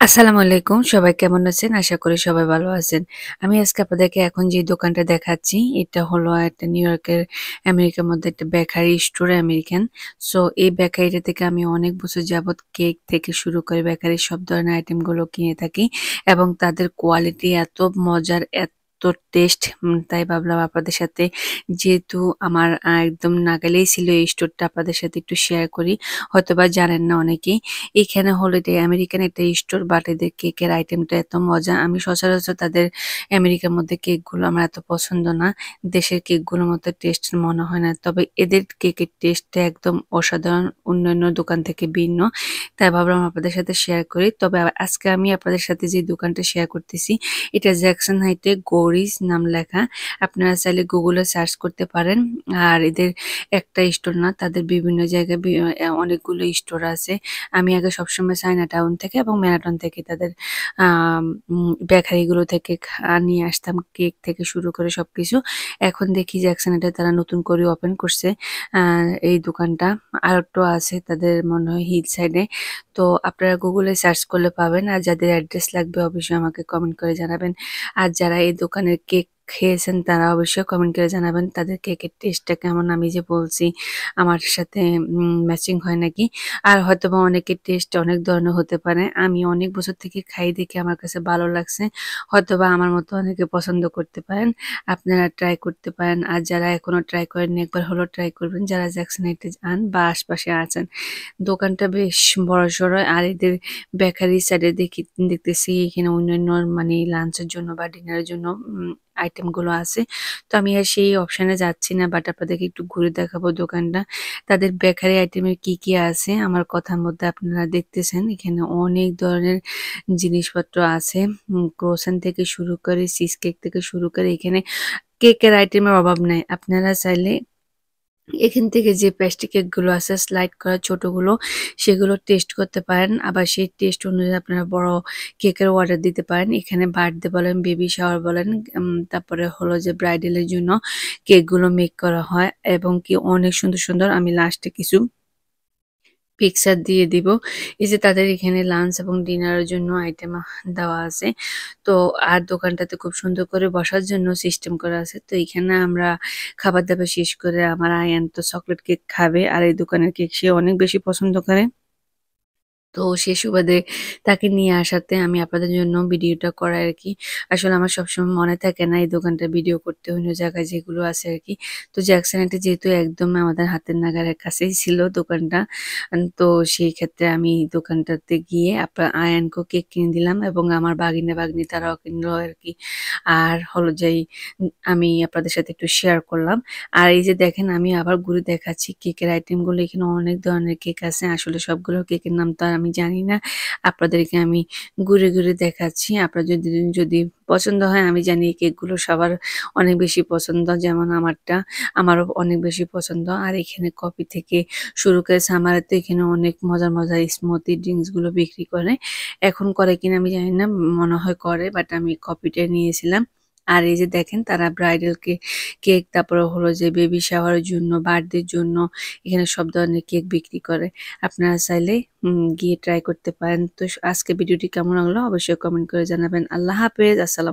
আসসালামু আলাইকুম। সবাই কেমন আছেন? আশা করি সবাই ভালো আছেন। আমি আজকে আপনাদেরকে এখন যে দোকানটা দেখাচ্ছি, এটা হলো একটা নিউ ইয়র্কের আমেরিকার মধ্যে একটা বেকারি স্টোর আমেরিকান। সো এই বেকারিটা থেকে আমি অনেক বছর যাবৎ কেক থেকে শুরু করে বেকারির সব ধরনের আইটেমগুলো কিনে থাকি এবং তাদের কোয়ালিটি এত মজার, এত টেস্ট তাই ভাবলাম আপনাদের সাথে যেহেতু আমার একদম নাগালেই ছিল এই স্টোরটা আপনাদের সাথে একটু শেয়ার করি। হয়তোবা জানেন না অনেকেই। এখানে হলো এটা আমেরিকান একটা স্টোর বাট এদের কেকের আইটেমটা এত মজা। আমি সচরাচর তাদের আমেরিকার মধ্যে কেকগুলো আমার এত পছন্দ না। দেশের কেকগুলোর মতো টেস্ট মনে হয় না। তবে এদের কেকের টেস্টটা একদম অসাধারণ, অন্যান্য দোকান থেকে ভিন্ন। তাই ভাবলাম আপনাদের সাথে শেয়ার করি। তবে আজকে আমি আপনাদের সাথে যে দোকানটা শেয়ার করতেছি, এটা জ্যাকসন হাইটে গৌরিস নাম লেখা। আপনারা চাইলে গুগলে সার্চ করতে পারেন। আর এদের একটা স্টোর না, তাদের বিভিন্ন জায়গায় অনেকগুলো স্টোর আছে। আমি আগে সবসময় চায়নাটাউন থেকে এবং ম্যানহাটন থেকে তাদের বেকারিগুলো থেকে নিয়ে আসতাম কেক থেকে শুরু করে সবকিছু। এখন দেখি জ্যাকসনেটে তারা নতুন করে ওপেন করছে এই দোকানটা। আরেকটা আছে তাদের মনে হয় হিল সাইডে। তো আপনারা গুগলে সার্চ করলে পাবেন। আর যাদের অ্যাড্রেস লাগবে অবশ্যই আমাকে কমেন্ট করে জানাবেন। আর যারা এই দোকানের কেক খেয়েছেন তারা অবশ্যই কমেন্ট করে জানাবেন তাদের কেকের টেস্টটা কেমন। আমি যে বলছি আমার সাথে ম্যাচিং হয় নাকি। আর হয়তোবা অনেকের টেস্ট অনেক ধরনের হতে পারে। আমি অনেক বছর থেকে খাই দেখে আমার কাছে ভালো লাগছে। হয়তোবা আমার মতো অনেকে পছন্দ করতে পারেন। আপনারা ট্রাই করতে পারেন। আর যারা এখনো ট্রাই করেননি একবার হলেও ট্রাই করবেন যারা জ্যাকসনেটে যান বা আশপাশে আছেন। দোকানটা বেশ বড়সড়। আর এদের বেকারি সাইডে দেখতেছি এখানে অন্যান্য মানে লাঞ্চের জন্য বা ডিনারের জন্য আইটেমগুলো আছে। তো আমি আর সেই অপশনে যাচ্ছি না বাট আপনাদেরকে একটু ঘুরে দেখাবো দোকানটা। তাদের বেকারি আইটেমের কি আছে আমার কথার মধ্যে আপনারা দেখতেছেন। এখানে অনেক ধরনের জিনিসপত্র আছে। ক্রোসেন্ট থেকে শুরু করে চিজ কেক থেকে শুরু করে এখানে কেকের আইটেমের অভাব নাই। আপনারা চাইলে এখান থেকে যে পেস্ট্রি কেকগুলো আছে স্লাইড করা ছোটগুলো সেগুলো টেস্ট করতে পারেন। আবার সেই টেস্ট অনুযায়ী আপনারা বড় কেকের অর্ডার দিতে পারেন। এখানে বার্থডে বলেন, বেবি শাওয়ার বলেন, তারপরে হলো যে ব্রাইডালের জন্য কেকগুলো মেক করা হয় এবং কি অনেক সুন্দর, সুন্দর আমি লাস্টে কিছু পিকচার দিয়ে দিব। এই যে তাদের এখানে লাঞ্চ এবং ডিনারের জন্য আইটেম দেওয়া আছে। তো আর দোকানটাতে খুব সুন্দর করে বসার জন্য সিস্টেম করা আছে। তো এখানে আমরা খাবার-দাবার শেষ করে আমার আয়ান তো চকোলেট কেক খাবে। আর এই দোকানের কেক সে অনেক বেশি পছন্দ করে। তো সে সুবাদে তাকে নিয়ে আসাতে আমি আপনাদের জন্য ভিডিওটা করা আরকি। আসলে আমার সবসময় মনে থাকে না এই দোকানটার ভিডিও করতে অন্য জায়গায় যেগুলো আছে আরকি। তো জ্যাকসনেটে যেহেতু একদম আমাদের হাতের নাগালের কাছেই ছিল দোকানটা। তো সেই ক্ষেত্রে আমি দোকানটাতে গিয়ে আয়ানকেও কেক কিনে দিলাম এবং আমার ভাগিনা-ভাগ্নি তারাও কিনলো আরকি। আর হলো যেই আমি আপনাদের সাথে একটু শেয়ার করলাম। আর এই যে দেখেন আমি আবার ঘুরে দেখাচ্ছি কেকের আইটেমগুলো। এখানে অনেক ধরনের কেক আছে। আসলে সবগুলো কেকের নাম তো আর আমি জানি না। আপনাদেরকে আমি ঘুরে, ঘুরে দেখাচ্ছি। আপনার যদি পছন্দ হয় আমি জানি এই কেকগুলো সবার অনেক বেশি পছন্দ। যেমন আমারটা, আমারও অনেক বেশি পছন্দ। আর এখানে কফি থেকে শুরু করে সামারে তো এখানে অনেক মজার, মজার স্মুদি ড্রিংকস গুলো বিক্রি করে। এখন করে কিনা আমি জানি না। মনে হয় করে বাট আমি কফিটা নিয়েছিলাম। আর এই যে দেখেন তারা ব্রাইডাল কেক তারপরে হলো যে বেবি শাওয়ারের জন্য, বার্থডের জন্য এখানে সব ধরনের কেক বিক্রি করে। আপনারা চাইলে গিয়ে ট্রাই করতে পারেন। তো আজকে ভিডিওটি কেমন লাগলো অবশ্যই কমেন্ট করে জানাবেন। আল্লাহ হাফেজ। আসসালাম।